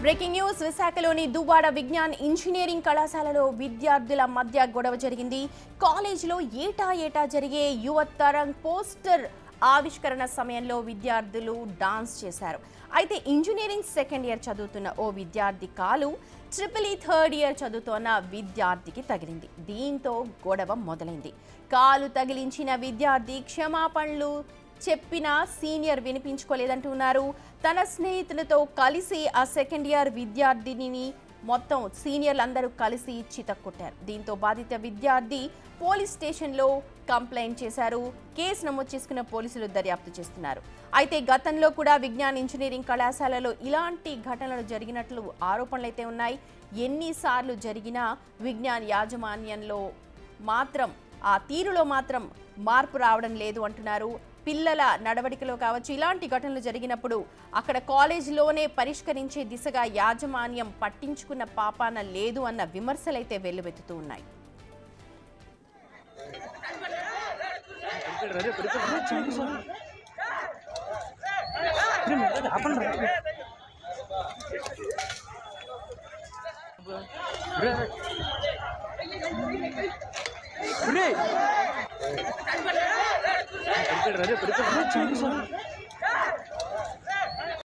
Breaking news విశాఖలోని Duvvada Vignan engineering కళాశాలలో విద్యార్థుల మధ్య గొడవ జరిగింది. కాలేజీలో ఏటా జరిగే యువ తరంగ్ పోస్టర్ ఆవిష్కరణ సమయంలో విద్యార్థులు డాన్స్ చేశారు. అయితే ఇంజనీరింగ్ సెకండ్ ఇయర్ చదువుతున్న ఓ విద్యార్థి కాలు ట్రిపుల్ థర్డ్ ఇయర్ చదువుతున్న విద్యార్థికి తగిలింది. దీంతో గొడవ మొదలైంది. కాలు తగిలించిన విద్యార్థి క్షమాపణలు చెప్పినా సీనియర్ వినిపించుకోలేదంటున్నారు. తన స్నేహితులతో కలిసి ఆ సెకండ్ ఇయర్ విద్యార్థిని మొత్తం సీనియర్లందరూ కలిసి చితక్కొట్టారు. దీంతో బాధిత విద్యార్థి పోలీస్ స్టేషన్లో కంప్లైంట్ చేశారు. కేసు నమోదు చేసుకున్న పోలీసులు దర్యాప్తు చేస్తున్నారు. అయితే గతంలో కూడా విజ్ఞాన్ ఇంజనీరింగ్ కళాశాలలో ఇలాంటి ఘటనలు జరిగినట్లు ఆరోపణలైతే ఉన్నాయి. ఎన్నిసార్లు జరిగినా విజ్ఞాన్ యాజమాన్యంలో మాత్రం ఆ తీరులో మాత్రం మార్పు రావడం లేదు అంటున్నారు. పిల్లల నడవడికలో కావచ్చు, ఇలాంటి ఘటనలు జరిగినప్పుడు అక్కడ కాలేజీలోనే పరిష్కరించే దిశగా యాజమాన్యం పట్టించుకున్న పాపాన లేదు అన్న విమర్శలైతే వెల్లువెత్తుతూ ఉన్నాయి. Ready,